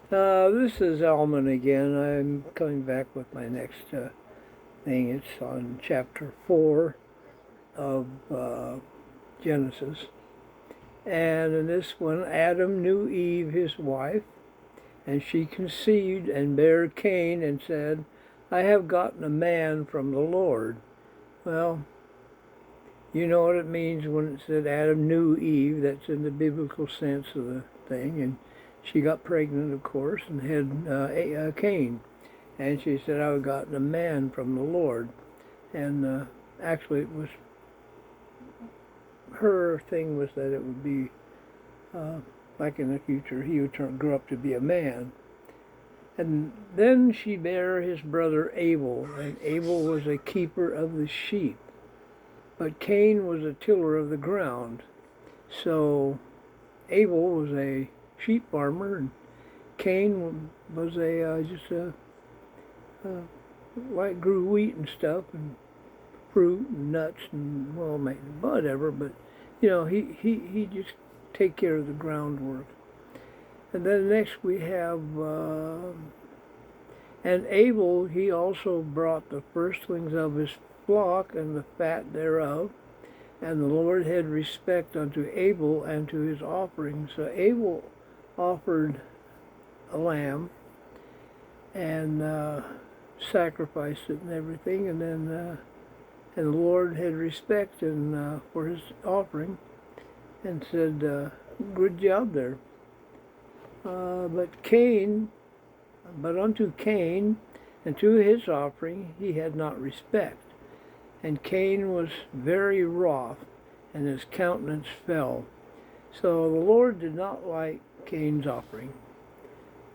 This is Almon again. I'm coming back with my next thing. It's on chapter 4 of Genesis. And in this one, Adam knew Eve, his wife, and she conceived and bare Cain and said, I have gotten a man from the Lord. Well, you know what it means when it said Adam knew Eve. That's in the biblical sense of the thing. And she got pregnant, of course, and had Cain. And she said, I've gotten a man from the Lord. And actually, it was her thing was that it would be, like in the future, he would grow up to be a man. And then she bare his brother Abel, and Abel was a keeper of the sheep. But Cain was a tiller of the ground. So Abel was a sheep farmer, and Cain was like grew wheat and stuff, and fruit and nuts and whatever. But he just take care of the groundwork. And then next we have and Abel, he also brought the firstlings of his flock and the fat thereof. And the Lord had respect unto Abel and to his offering. So Abel offered a lamb and sacrificed it and everything. And then and the Lord had respect for his offering and said, good job there. But unto Cain and to his offering he had not respect. And Cain was very wroth, and his countenance fell. So the Lord did not like Cain's offering.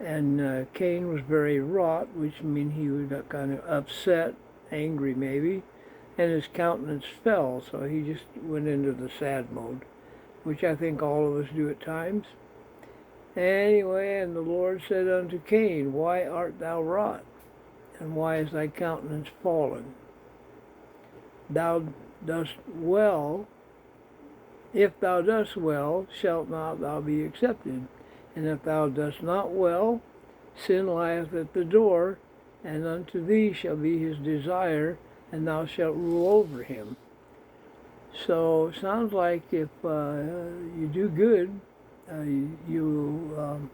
And Cain was very wroth, which means he got kind of upset, angry maybe, and his countenance fell. So he just went into the sad mode, which I think all of us do at times. Anyway, and the Lord said unto Cain, why art thou wroth? And why is thy countenance fallen? Thou dost well, if thou dost well, shalt not thou be accepted. And if thou dost not well, sin lieth at the door, and unto thee shall be his desire, and thou shalt rule over him. So it sounds like if you do good, you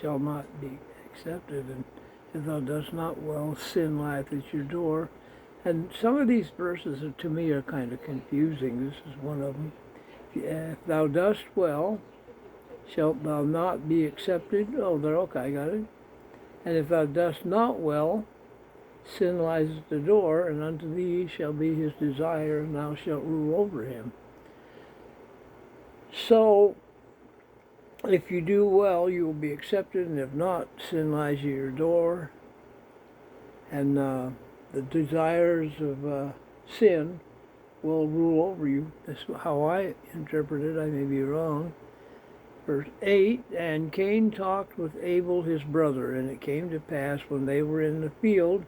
shall not be accepted, and if thou dost not well, sin lieth at your door. And some of these verses to me are kind of confusing. This is one of them. If thou dost well, shalt thou not be accepted. Oh, there, okay, I got it. And if thou dost not well, sin lies at the door, and unto thee shall be his desire, and thou shalt rule over him. So, if you do well, you will be accepted, and if not, sin lies at your door. And the desires of sin will rule over you. That's how I interpret it. I may be wrong. Verse 8, and Cain talked with Abel his brother, and it came to pass when they were in the field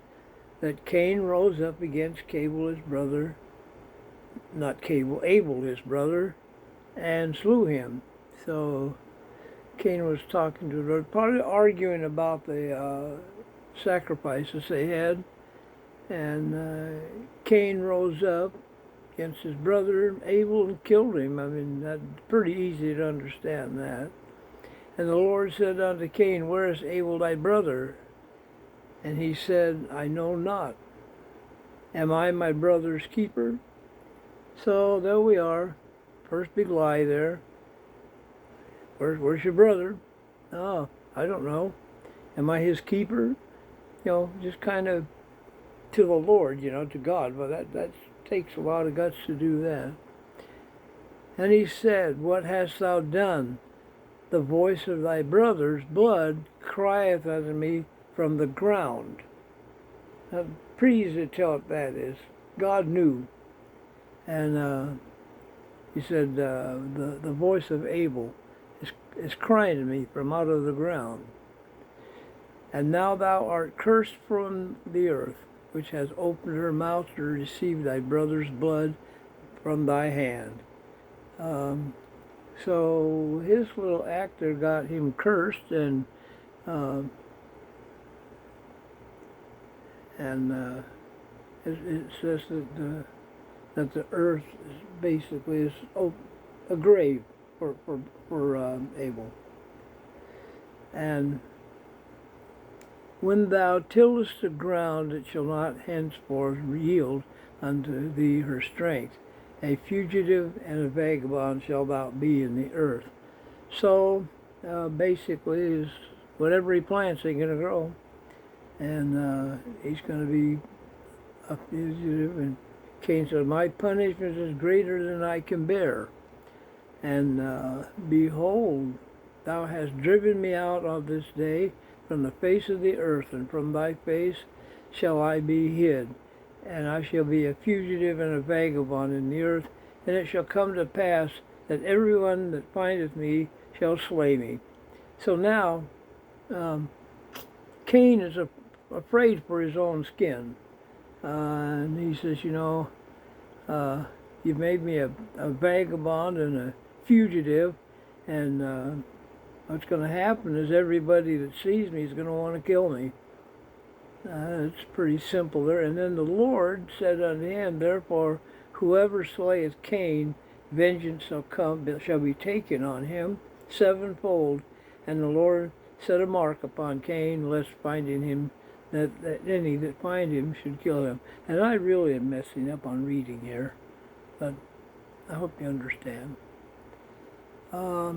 that Cain rose up against Abel his brother, Abel his brother, and slew him. So Cain was talking to the Lord, probably arguing about the sacrifices they had. And Cain rose up against his brother Abel and killed him. I mean, that's pretty easy to understand that. And the Lord said unto Cain, where is Abel thy brother? And he said, I know not. Am I my brother's keeper? So there we are. First big lie there. Where's your brother? Oh, I don't know. Am I his keeper? Just kind of to the Lord, to God. But that takes a lot of guts to do that. And he said, what hast thou done? The voice of thy brother's blood crieth unto me from the ground. Now, pretty easy to tell what that is. God knew. And he said, the voice of Abel is crying to me from out of the ground. And now thou art cursed from the earth, which has opened her mouth to receive thy brother's blood from thy hand. So his little actor got him cursed, and uh, it says that the earth basically is a grave for Abel. And when thou tillest the ground, it shall not henceforth yield unto thee her strength. A fugitive and a vagabond shall thou be in the earth. So basically, is whatever he plants ain't going to grow, and he's going to be a fugitive. And Cain said, "My punishment is greater than I can bear. And behold, thou hast driven me out of this day from the face of the earth, and from thy face shall I be hid. And I shall be a fugitive and a vagabond in the earth. And it shall come to pass that everyone that findeth me shall slay me." So now, Cain is afraid for his own skin. And he says, you've made me a vagabond and a fugitive, and what's going to happen is everybody that sees me is going to want to kill me. It's pretty simple there. And then the Lord said unto him, "Therefore, whoever slayeth Cain, vengeance shall be taken on him sevenfold. And the Lord set a mark upon Cain, lest finding him, that any that find him should kill him." And I really am messing up on reading here, but I hope you understand. But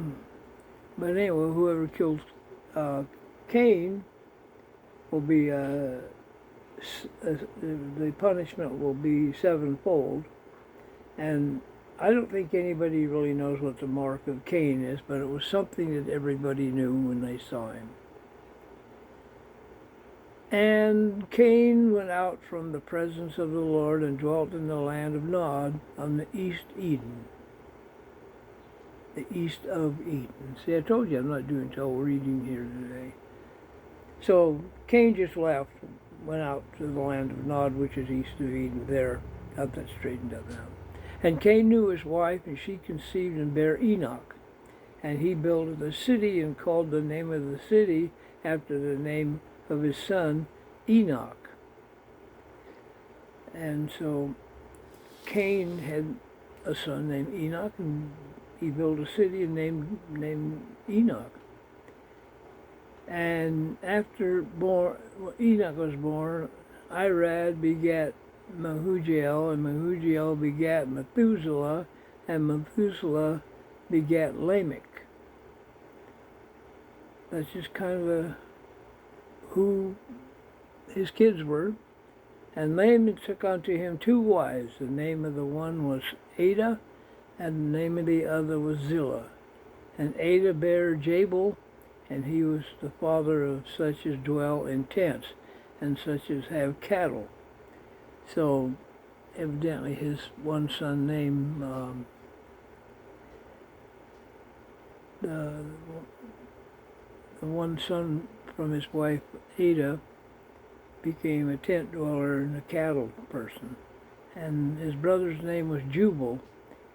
anyway, whoever kills Cain will be, the punishment will be sevenfold. And I don't think anybody really knows what the mark of Cain is, but it was something that everybody knew when they saw him. And Cain went out from the presence of the Lord and dwelt in the land of Nod on the east Eden. The east of Eden. See, I told you I'm not doing total reading here today. So Cain just left, went out to the land of Nod, which is east of Eden. There, got that straightened up now. And Cain knew his wife, and she conceived and bare Enoch. And he built a city and called the name of the city after the name of his son Enoch. And so Cain had a son named Enoch, and he built a city and named Enoch. And after Enoch was born, Irad begat Mehujael, and Mehujael begat Methuselah, and Methuselah begat Lamech. That's just kind of who his kids were. And Lamech took unto him two wives. The name of the one was Ada, and the name of the other was Zillah. And Ada bare Jabal, and he was the father of such as dwell in tents, and such as have cattle. So evidently his one son named the one son from his wife Ada became a tent dweller and a cattle person. And his brother's name was Jubal,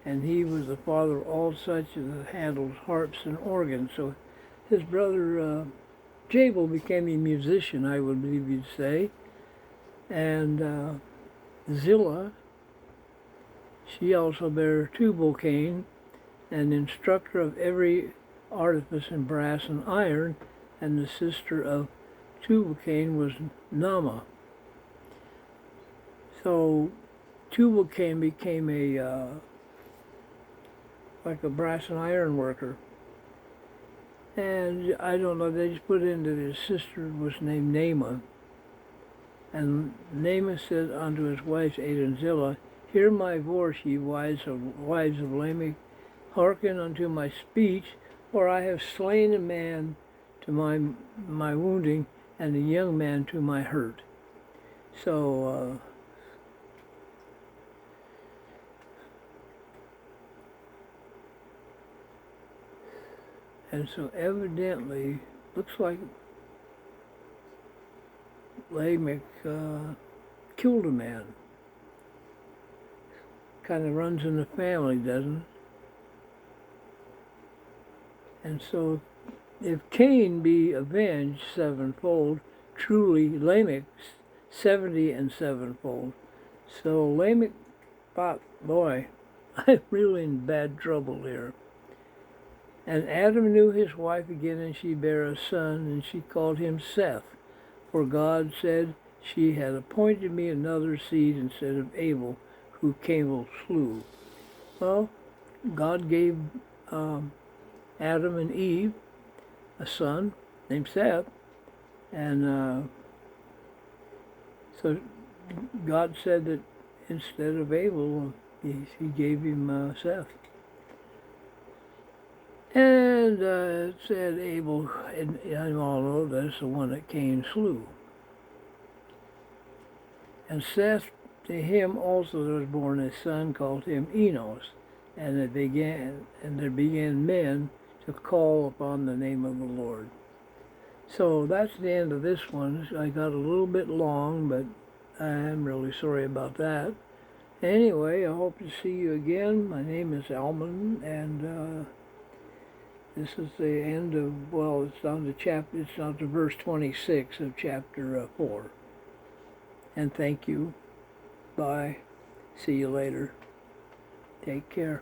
and he was the father of all such as handles harps and organs. So his brother Jabal became a musician, I would believe you'd say. And Zillah, she also bare Tubal-Cain, an instructor of every artifice in brass and iron, and the sister of Tubal-Cain was Naamah. So Tubal-Cain became like a brass and iron worker. And I don't know, they just put in that his sister was named Naamah. And Naamah said unto his wives Ada and Zillah, "Hear my voice, ye wives of Lamech, hearken unto my speech, for I have slain a man to my wounding, and a young man to my hurt." So and so evidently looks like Lamech killed a man. Kind of runs in the family, doesn't it? And so if Cain be avenged sevenfold, truly Lamech 70 and sevenfold. So Lamech thought, boy, I'm really in bad trouble here. And Adam knew his wife again, and she bare a son, and she called him Seth. For God said, she had appointed me another seed instead of Abel, who Cain slew. Well, God gave Adam and Eve a son named Seth, and so God said that instead of Abel, he gave him Seth. And it said Abel, and I all know that's the one that Cain slew. And Seth, to him also there was born a son, called him Enos. And there began men to call upon the name of the Lord. So that's the end of this one. I got a little bit long, but I'm really sorry about that. Anyway, I hope to see you again. My name is Almon, and this is the end of, well, it's on to verse 26 of chapter 4. And thank you. Bye. See you later. Take care.